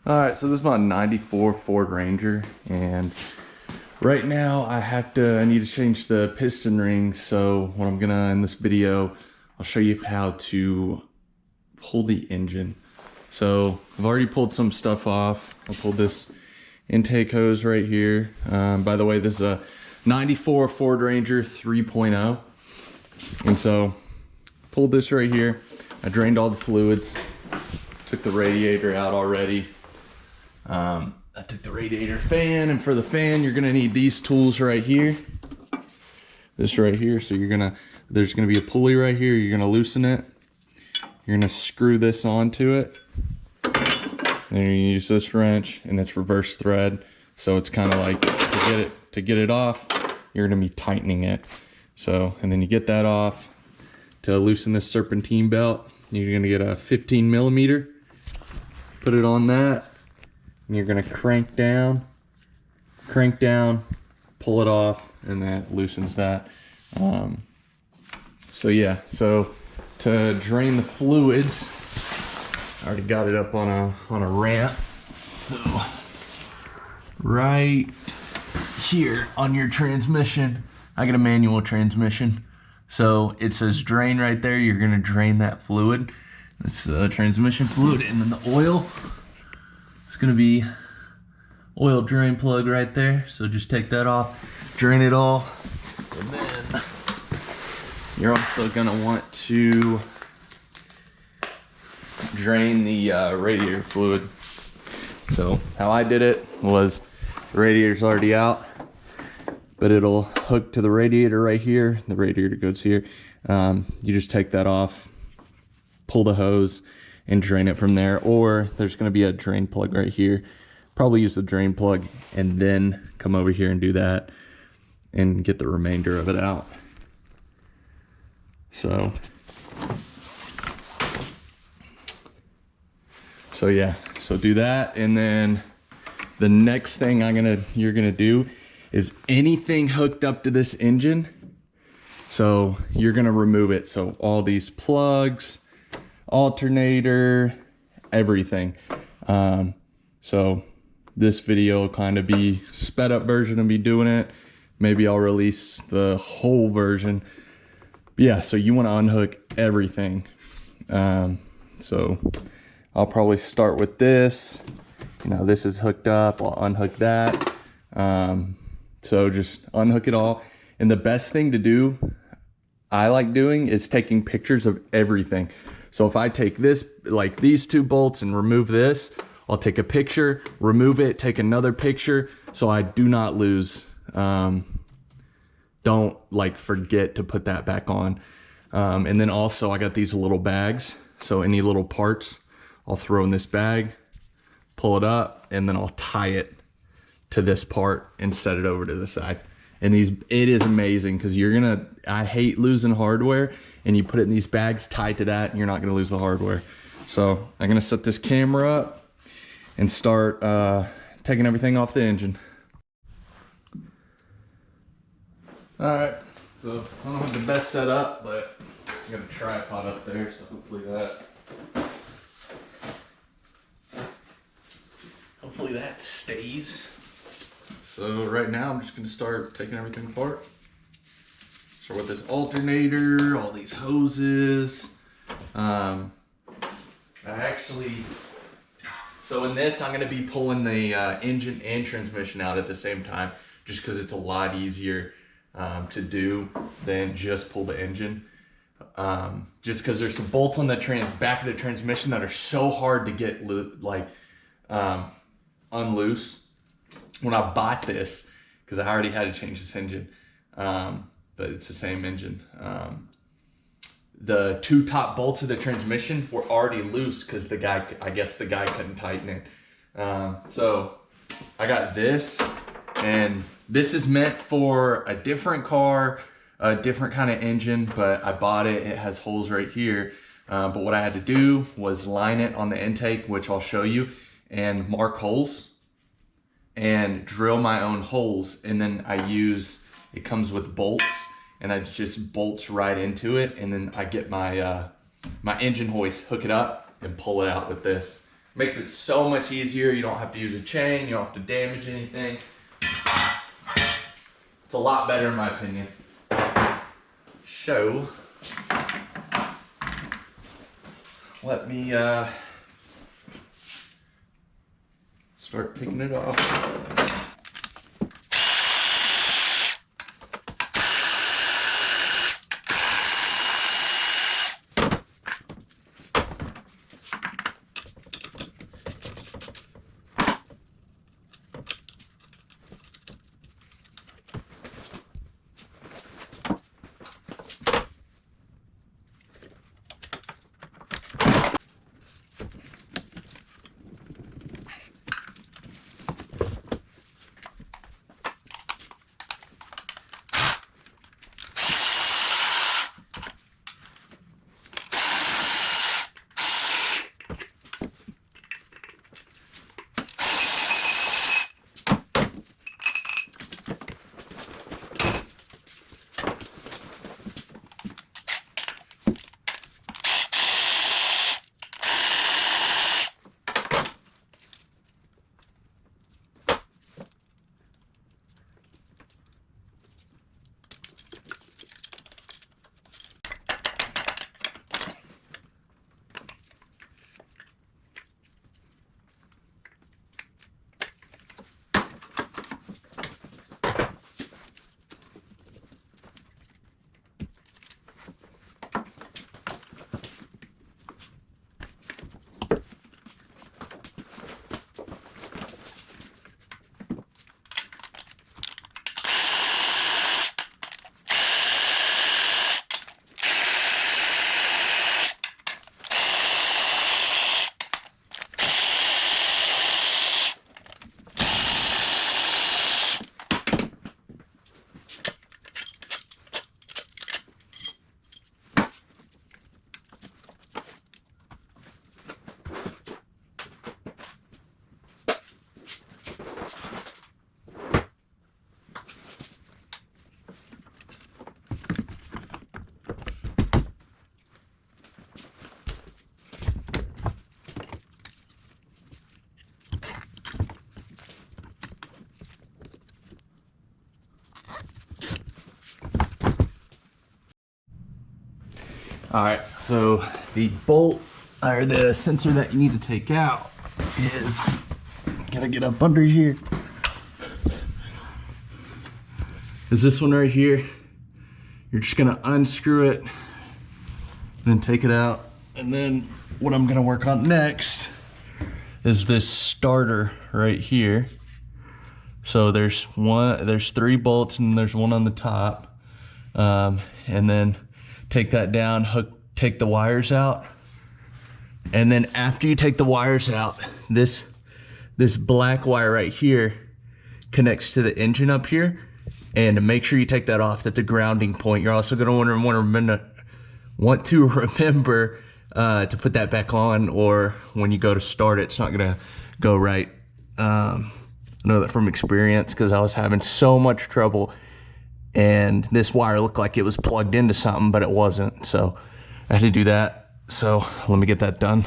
All right, so this is my 94 Ford Ranger, and right now I need to change the piston rings. So what I'm gonna, in this video, I'll show you how to pull the engine. So I've already pulled some stuff off. I pulled this intake hose right here. By the way, this is a 94 Ford Ranger 3.0. And so pulled this right here. I drained all the fluids, took the radiator out already. I took the radiator fan, and for the fan, you're gonna need these tools right here. This right here. So there's gonna be a pulley right here. You're gonna loosen it. You're gonna screw this onto it. Then you use this wrench, and it's reverse thread. So it's kind of like to get it off, you're gonna be tightening it. So, and then you get that off. To loosen this serpentine belt, you're gonna get a 15 millimeter. Put it on that. And you're gonna crank down, pull it off, and that loosens that. So yeah, so to drain the fluids, I already got it up on a ramp. So right here on your transmission, I got a manual transmission. So it says drain right there. You're gonna drain that fluid. It's transmission fluid, and then the oil. It's gonna be oil drain plug right there. So just take that off, drain it all, and then you're also gonna want to drain the radiator fluid. So how I did it was the radiator's already out, but it'll hook to the radiator right here. The radiator goes here. You just take that off, pull the hose, and drain it from there. Or there's gonna be a drain plug right here. Probably use the drain plug and then come over here and do that and get the remainder of it out. So yeah, so do that, and then the next thing you're gonna do is anything hooked up to this engine. So you're gonna remove it. So all these plugs, alternator, everything. So this video will kind of be sped up version of me doing it. Maybe I'll release the whole version. But yeah, so you want to unhook everything. So I'll probably start with this. You know, this is hooked up. I'll unhook that. So just unhook it all. And the best thing to do, I like doing, is taking pictures of everything. So if I take this, like these two bolts, and remove this, I'll take a picture, remove it, take another picture, so I do not lose. Don't like forget to put that back on. And then also I got these little bags. So any little parts, I'll throw in this bag, pull it up, and then I'll tie it to this part and set it over to the side. And it is amazing, because I hate losing hardware, and you put it in these bags tied to that, and you're not gonna lose the hardware. So I'm gonna set this camera up and start taking everything off the engine. All right, so I don't have the best setup, but I got a tripod up there, so hopefully that stays. So right now I'm just gonna start taking everything apart. Start with this alternator, all these hoses. So in this, I'm gonna be pulling the engine and transmission out at the same time, just because it's a lot easier to do than just pull the engine. Just because there's some bolts on the back of the transmission that are so hard to get unloose. When I bought this, because I already had to change this engine, but it's the same engine. The two top bolts of the transmission were already loose because I guess the guy couldn't tighten it. So I got this, and this is meant for a different car, a different kind of engine, but I bought it. It has holes right here. But what I had to do was line it on the intake, which I'll show you, and mark holes and drill my own holes. And then it comes with bolts, and I just bolts right into it. And then I get my engine hoist, hook it up, and pull it out with this. Makes it so much easier. You don't have to use a chain, you don't have to damage anything. It's a lot better in my opinion. So, let me start picking it off. All right, so the bolt or the sensor that you need to take out is, gotta get up under here, is this one right here. You're just gonna unscrew it, then take it out. And then what I'm gonna work on next is this starter right here. So there's 3 bolts and there's one on the top. And then take that down, take the wires out. And then after you take the wires out, this black wire right here connects to the engine up here. And make sure you take that off. That's a grounding point. You're also gonna want to remember to put that back on, or when you go to start it, it's not gonna go right. I know that from experience because I was having so much trouble, and this wire looked like it was plugged into something, but it wasn't. So I had to do that. So let me get that done.